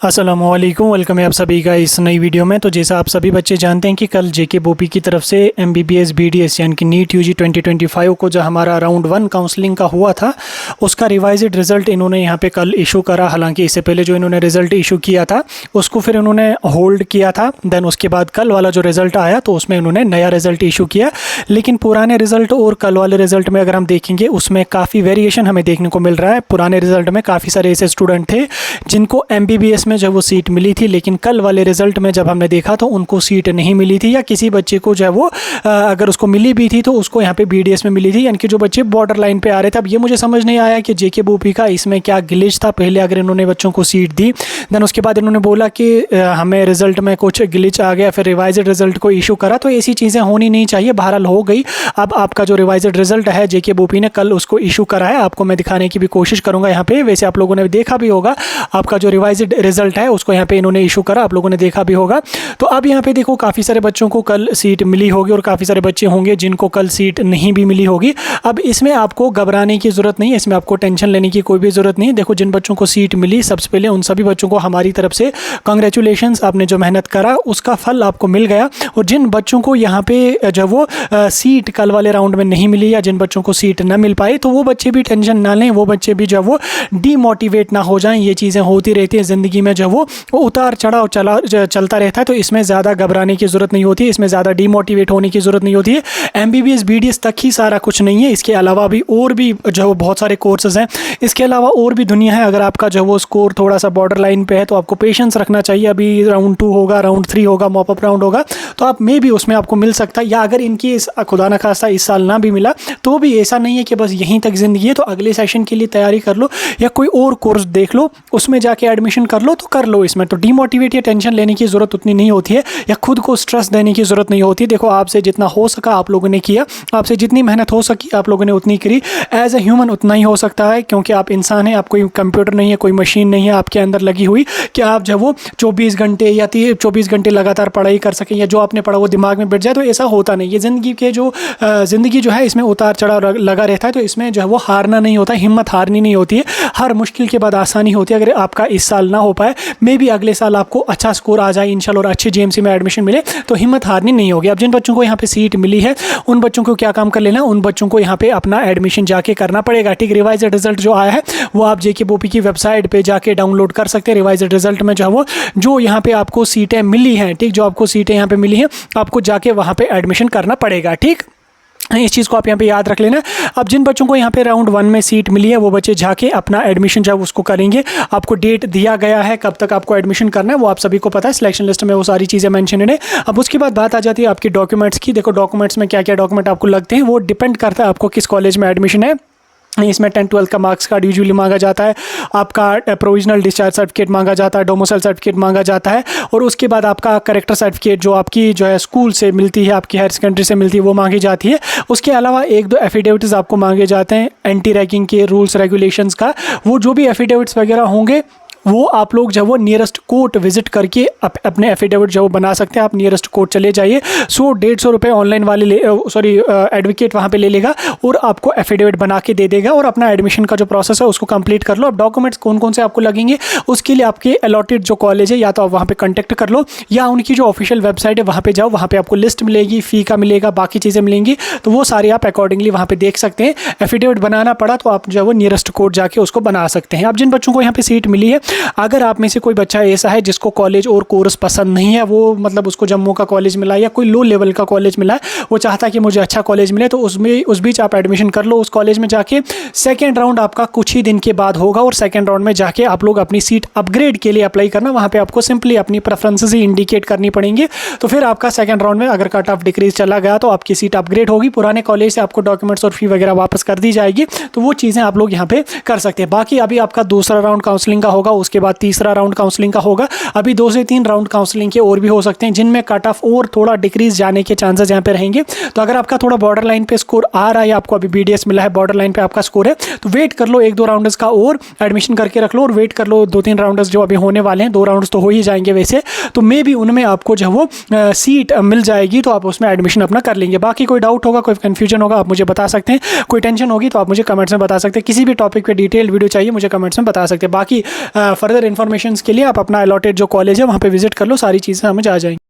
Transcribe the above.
अस्सलामुअलैकुम, वेलकम है आप सभी का इस नई वीडियो में। तो जैसा आप सभी बच्चे जानते हैं कि कल जेके बोपी की तरफ से एमबीबीएस बीडीएस यानी कि नीट यूजी 2025 को जो हमारा राउंड 1 काउंसलिंग का हुआ था उसका रिवाइज्ड रिज़ल्ट इन्होंने यहाँ पे कल इशू करा। हालांकि इससे पहले जो इन्होंने रिज़ल्ट इशू किया था उसको फिर इन्होंने होल्ड किया था, देन उसके बाद कल वाला जो रिज़ल्ट आया तो उसमें इन्होंने नया रिज़ल्ट इशू किया। लेकिन पुराने रिज़ल्ट और कल वाले रिज़ल्ट में अगर हम देखेंगे उसमें काफ़ी वेरिएशन हमें देखने को मिल रहा है। पुराने रिज़ल्ट में काफ़ी सारे ऐसे स्टूडेंट थे जिनको एमबीबीएस में जब वो सीट मिली थी, लेकिन कल वाले रिजल्ट में जब हमने देखा तो उनको सीट नहीं मिली थी, या किसी बच्चे को जो है वो अगर उसको मिली भी थी तो उसको यहाँ पे बीडीएस में मिली थी, यानी कि जो बच्चे बॉर्डर लाइन पे आ रहे थे। अब ये मुझे समझ नहीं आया कि जेके बोपी का इसमें क्या ग्लिच था। पहले अगर इन्होंने बच्चों को सीट दी, देन उसके बाद इन्होंने बोला कि हमें रिजल्ट में कुछ ग्लिच आ गया, फिर रिवाइज्ड रिजल्ट को इशू करा, तो ऐसी चीज़ें होनी नहीं चाहिए। बहरहाल हो गई। अब आपका जो रिवाइज्ड रिजल्ट है जेके बोपी ने कल उसको इशू करा है, आपको मैं दिखाने की भी कोशिश करूँगा यहाँ पे। वैसे आप लोगों ने देखा भी होगा, आपका जो रिवाइज्ड रिजल्ट है उसको यहाँ पे इन्होंने इशू करा, आप लोगों ने देखा भी होगा। तो अब यहाँ पे देखो काफ़ी सारे बच्चों को कल सीट मिली होगी और काफ़ी सारे बच्चे होंगे जिनको कल सीट नहीं भी मिली होगी। अब इसमें आपको घबराने की ज़रूरत नहीं है, इसमें आपको टेंशन लेने की कोई भी ज़रूरत नहीं है। देखो जिन बच्चों को सीट मिली, सबसे पहले उन सभी बच्चों को हमारी तरफ से कांग्रेचुलेशंस, आपने जो मेहनत करा उसका फल आपको मिल गया। और जिन बच्चों को यहाँ पे जो वो सीट कल वाले राउंड में नहीं मिली या जिन बच्चों को सीट ना मिल पाई, तो वो बच्चे भी टेंशन ना लें, वो बच्चे भी जो वो डीमोटिवेट ना हो जाएं। ये चीज़ें होती रहती हैं ज़िंदगी में, जो वो उतार चढ़ाव चलता रहता है, तो इसमें ज़्यादा घबराने की ज़रूरत नहीं होती है, इसमें ज़्यादा डीमोटिवेट होने की ज़रूरत नहीं होती है। एमबीबीएस बीडीएस तक ही सारा कुछ नहीं है, इसके अलावा भी और भी जो बहुत सारे कोर्सेज हैं, इसके अलावा और भी दुनिया है। अगर आपका जो वो स्कोर थोड़ा सा बॉर्डर लाइन पे है तो आपको पेशेंस रखना चाहिए। अभी राउंड 2 होगा, राउंड 3 होगा, मॉप अप राउंड होगा, तो आप मे भी उसमें आपको मिल सकता है। या अगर इनकी खुदा न खास्ता इस साल ना भी मिला तो भी ऐसा नहीं है कि बस यहीं तक ज़िंदगी है, तो अगले सेशन के लिए तैयारी कर लो या कोई और कोर्स देख लो, उसमें जाके एडमिशन कर लो तो कर लो। इसमें तो डीमोटिवेट या टेंशन लेने की ज़रूरत उतनी नहीं होती है, या खुद को स्ट्रेस देने की ज़रूरत नहीं होती। देखो आपसे जितना हो सका आप लोगों ने किया, आपसे जितनी मेहनत हो सकी आप लोगों ने उतनी करी। एज ए ह्यूमन उतना ही हो सकता है, क्योंकि आप इंसान हैं, आप कोई कंप्यूटर नहीं है, कोई मशीन नहीं है आपके अंदर लगी हुई कि आप जब वो 24 घंटे या 24 घंटे लगातार पढ़ाई कर सकें, या जो आपने पढ़ा वो दिमाग में बैठ जाए, तो ऐसा होता नहीं। ये ज़िंदगी जो है इसमें उतार चढ़ाव लगा रहता है, तो इसमें जो है वो हारना नहीं होता, हिम्मत हारनी नहीं होती है। हर मुश्किल के बाद आसानी होती है। अगर आपका इस साल ना हो पाए, मे भी अगले साल आपको अच्छा स्कोर आ जाए इंशाल्लाह और अच्छे जेएमसी में एडमिशन मिले, तो हिम्मत हारनी नहीं होगी। अब जिन बच्चों को यहाँ पे सीट मिली है उन बच्चों को क्या काम कर लेना, उन बच्चों को यहाँ पे अपना एडमिशन जाके करना पड़ेगा। ठीक, रिवाइज्ड रिजल्ट जो आया है वो आप जेके बोपी की वेबसाइट पे जाके डाउनलोड कर सकते हैं। रिवाइज्ड रिजल्ट में जो है वो जो यहाँ पे आपको सीटें मिली हैं, ठीक, जो आपको सीटें यहाँ पे मिली हैं, आपको जाके वहाँ पे एडमिशन करना पड़ेगा। ठीक, इस चीज़ को आप यहाँ पे याद रख लेना। अब जिन बच्चों को यहाँ पे राउंड 1 में सीट मिली है वो बच्चे जाके अपना एडमिशन जब उसको करेंगे, आपको डेट दिया गया है कब तक आपको एडमिशन करना है, वो आप सभी को पता है। सिलेक्शन लिस्ट में वो सारी चीज़ें मेंशन है। अब उसके बाद बात आ जाती है आपकी डॉक्यूमेंट्स की। देखो डॉक्यूमेंट्स में क्या क्या डॉक्यूमेंट आपको लगते हैं वो डिपेंड करता है आपको किस कॉलेज में एडमिशन है। इसमें 10-12 का मार्क्स कार्ड यूजुअली मांगा जाता है, आपका प्रोविजनल डिस्चार्ज सर्टिफिकेट मांगा जाता है, डोमिसाइल सर्टिफिकेट मांगा जाता है, और उसके बाद आपका करेक्टर सर्टिफिकेट जो आपकी जो है स्कूल से मिलती है, आपकी हायर सेकेंडरी से मिलती है, वो मांगी जाती है। उसके अलावा 1-2 एफिडेविट्स आपको मांगे जाते हैं एंटी रैगिंग के रूल्स रेगुलेशंस का। वो जो भी एफिडेविट्स वगैरह होंगे वो आप लोग जब वो नियरेस्ट कोर्ट विजिट करके अपने एफिडेविट जो बना सकते हैं। आप नियरेस्ट कोर्ट चले जाइए, 100-150 रुपये ऑनलाइन वाले एडवोकेट वहाँ पे ले लेगा और आपको एफिडेविट बना के दे देगा, और अपना एडमिशन का जो प्रोसेस है उसको कंप्लीट कर लो। अब डॉक्यूमेंट्स कौन कौन से आपको लगेंगे उसके लिए आपके अलॉटेड जो कॉलेज है या तो आप वहाँ पर कॉन्टैक्ट कर लो, या उनकी जो ऑफिशियल वेबसाइट है वहाँ पर जाओ, वहाँ पर आपको लिस्ट मिलेगी, फ़ी का मिलेगा, बाकी चीज़ें मिलेंगी, तो वो सारी आप अकॉर्डिंगली वहाँ पर देख सकते हैं। एफिडेविट बनाना पड़ा तो आप जो है वो नियरेस्ट कोर्ट जाके उसको बना सकते हैं। अब जिन बच्चों को यहाँ पर सीट मिली है, अगर आप में से कोई बच्चा ऐसा है जिसको कॉलेज और कोर्स पसंद नहीं है, वो मतलब उसको जम्मू का कॉलेज मिला या कोई लो लेवल का कॉलेज मिला है, वो चाहता है कि मुझे अच्छा कॉलेज मिले, तो उस बीच आप एडमिशन कर लो उस कॉलेज में जाके। सेकेंड राउंड आपका कुछ ही दिन के बाद होगा, और सेकेंड राउंड में जाके आप लोग अपनी सीट अपग्रेड के लिए अप्लाई करना। वहाँ पे आपको सिंपली अपनी प्रेफरेंसेस ही इंडिकेट करनी पड़ेंगे, तो फिर आपका सेकेंड राउंड में अगर कट ऑफ डिक्रीज चला गया तो आपकी सीट अपग्रेड होगी, पुराने कॉलेज से आपको डॉक्यूमेंट्स और फी वगैरह वापस कर दी जाएगी। तो वो चीज़ें आप लोग यहाँ पे कर सकते हैं। बाकी अभी आपका दूसरा राउंड काउंसलिंग का होगा, उसके बाद तीसरा राउंड काउंसलिंग का होगा। अभी 2 से 3 राउंड काउंसलिंग के और भी हो सकते हैं जिनमें कट ऑफ और थोड़ा डिक्रीज जाने के चांसेस यहाँ पे रहेंगे। तो अगर आपका थोड़ा बॉर्डर लाइन पे स्कोर आ रहा है, आपको अभी बीडीएस मिला है, बॉर्डर लाइन पे आपका स्कोर है, तो वेट कर लो 1-2 राउंड्स का और एडमिशन करके रख लो, और वेट कर लो 2-3 राउंड्स जो अभी होने वाले हैं। 2 राउंड्स तो हो ही जाएंगे वैसे, तो मे भी उनमें आपको जो वो सीट मिल जाएगी, तो आप उसमें एडमिशन अपना कर लेंगे। बाकी कोई डाउट होगा, कोई कन्फ्यूजन होगा, आप मुझे बता सकते हैं। कोई टेंशन होगी तो आप मुझे कमेंट्स में बता सकते हैं। किसी भी टॉपिक पे डिटेल वीडियो चाहिए मुझे कमेंट्स में बता सकते हैं। बाकी फर्दर इन्फॉर्मेशन के लिए आप अपना अलॉटेड जो कॉलेज है वहाँ पे विजिट कर लो, सारी चीज़ें समझ आ जाएंगी।